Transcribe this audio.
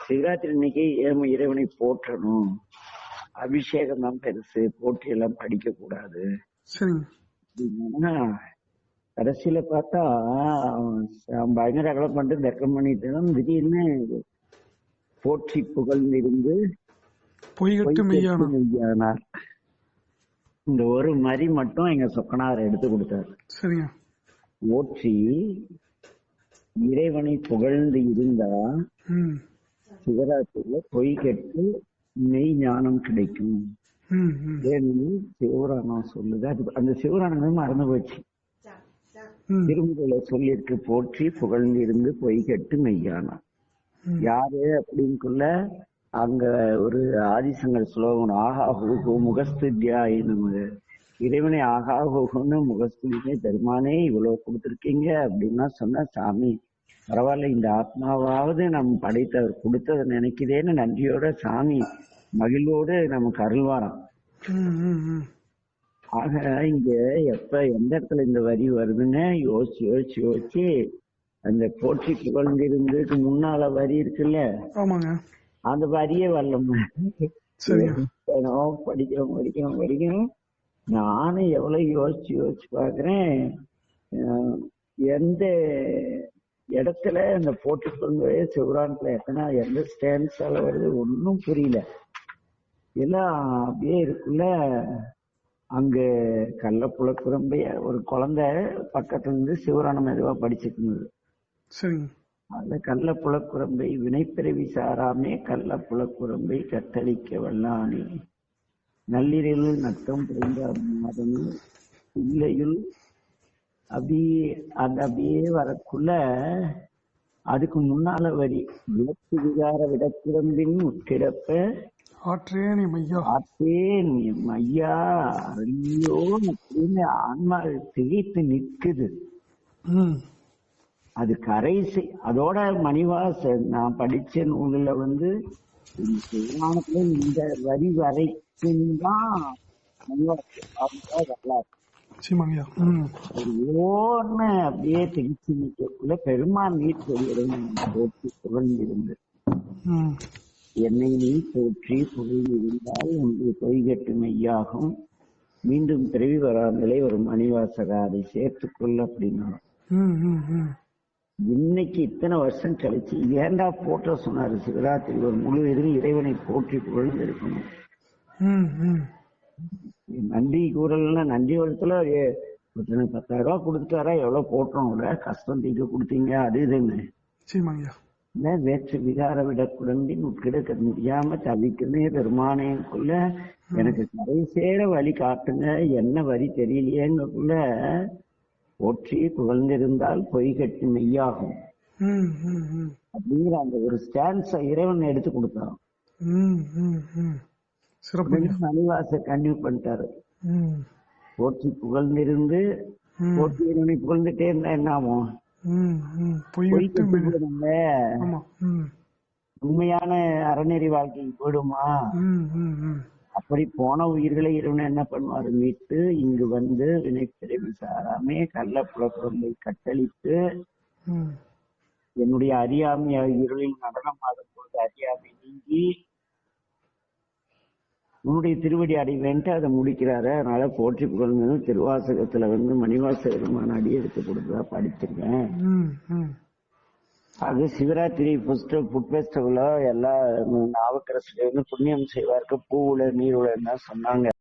சிவராத்திரி அன்னைக்கு இறைவனை போற்றணும். அபிஷேகம் தான் பெருசு, போற்றி எல்லாம் படிக்க கூடாது. கடைசியில பார்த்தா அவன் பயங்கர அகலம் பண்ணிட்டு தர்க்கம் பண்ணிட்டு திடீர்னு போற்றி புகழ்ந்திருந்து மெய்யானார். இந்த ஒரு மரி மட்டும் எங்க சொக்கனார் எடுத்து கொடுத்தாரு. சரிங்க. போற்றி இறைவனை புகழ்ந்து இருந்தா சிவராத்திரியில பொய் கெட்டு மெய் ஞானம் கிடைக்கும். ஏனெனில் சிவராணம் சொல்லுது. அது அந்த சிவராணம் மறந்து போச்சு. திருமுறையில சொல்லியிருக்கு, போற்றி புகழ்ந்து இருந்து பொய் கெட்டு மெய்யானம். யாரு அப்படின்னுக்குள்ள அங்க ஒரு ஆதிசங்கர் ஸ்லோகம், ஆகா ஹூஹு முகஸ்துத்யா, இறைவனை ஆகா ஹூஹுன்னு முகஸ்துதியே பெருமானே இவ்வளவு கொடுத்துருக்கீங்க அப்படின்னா சொன்ன, சாமி பரவாயில்ல, இந்த ஆத்மாவாவது நம்ம படைத்தவர் கொடுத்ததை நினைக்குதேன்னு நன்றியோட சாமி மகிழ்வோடு நமக்கு அருள்வாராம். ஆக இங்க எப்ப எந்த இடத்துல இந்த வரி வருதுன்னு யோசிச்சு யோசிச்சு யோசிச்சு அந்த போற்றி புகழ்ந்திருந்ததுக்கு முன்னால வரி இருக்குல்ல, அந்த வரியே வரலம்மா. படிக்கணும் படிக்கணும் படிக்கணும். நானும் எவ்வளவு யோசிச்சு யோசிச்சு பாக்குறேன், எந்த இடத்துல இந்த போட்டி புகழ்ந்தே சிவராணத்துல எந்த ஸ்டான்ஸால வருது ஒன்னும் புரியல. எல்லாம் அப்படியே இருக்குல்ல. அங்க கள்ளப்புலக்குரம்பை ஒரு குழந்தை பக்கத்துல இருந்து சிவராணம் எதுவா படிச்சுட்டு இருந்தது. அதுல கள்ளப்புலக்குரம்பை வினைப்பிறவி சாராமே கள்ளப்புலக்குரம்பை கத்தளிக்க வல்லானே நள்ளிரவு நட்டம் புரிந்த இல்லையுள் அப்படியே வரக்குள்ள அதுக்கு முன்னால வரி, விளக்கு விகார விடக்கிடம்பின் உட்கிடப்ப ஆற்றேன் மையா ஐயோ அப்படின்னு ஆன்மா திகைத்து நிற்குது. அது கரைசி. அதோட மணிவாச நான் படிச்ச நூலில் இந்த வரி வரைக்கும்தான் வரலாறு. ஓன்னு அப்படியே திகிச்சு நிற்கக்குள்ள பெருமான் போற்றி புகழ்ந்திருந்து, என்னை நீ போற்றி புகழ்ந்திருந்தால் உனக்கு பொய்கட்டு மெய்யாகும், மீண்டும் பிறவி வராமலே ஒரு மணிவாசகா அதை சேர்த்துக்கொள்ள அப்படின்னா. இன்னைக்கு இத்தனை வருஷம் கழிச்சு ஏண்டா போற்ற சொன்னாரு சிவராத்திரி? ஒரு முழு எதிரும் இறைவனை போற்றி புகழ்ந்து இருக்கணும். நன்றி கூறல்னா நன்றி வளத்துல 10,000 ரூபாய் கொடுத்துட்டாரா, எவ்வளவு போட்டோம், கஷ்டம் தீக்க கொடுத்தீங்க, அது இதுன்னு வேற்று விகார விடக்குடம்பின் உட்கிடக்க முடியாம தவிக்குமே பெருமானேக்குள்ள எனக்கு கரை சேர வழி காட்டுங்க, என்ன வரி தெரியலையேங்கக்குள்ள போற்றி புகழ்ந்திருந்தால் பொய் கட்டி மெய்யாகும் அப்படிங்கிற அந்த ஒரு ஸ்டான்ஸ இறைவன் எடுத்து கொடுத்தான். மணிவாச கன்டினியூ பண்ணிட்டாரு. போற்றி புகழ்ந்திருந்து போற்றி இறைவனை புகழ்ந்துட்டே இருந்தா என்ன ஆகும்? உண்மையான அறநெறி வாழ்க்கைக்கு போயிடுமா? அப்படி போன உயிர்களை இறைவன் என்ன பண்ணுவாரு? மீட்டு இங்கு வினைப்பிறவி சாராமே கள்ளப்புலக்குரம்பை கட்டளித்து என்னுடைய அறியாமை இருளில் நடனம் ஆடும் பொழுது அறியாமை நீங்கி உன்னுடைய திருவடி அடைவேன்ட்டு அதை முடிக்கிறாரு. அதனால போற்றி புகழ்ந்து திருவாசகத்துல மணிவாசகமான அடி எடுத்து கொடுத்ததா படிச்சிருக்கேன். அது சிவராத்திரி ஃபுட் ஃபெஸ்டிவலோ எல்லா நாவுக்கரசுல புண்ணியம் செய்வாருக்கு பூவுல நீர் உலன்னு சொன்னாங்க.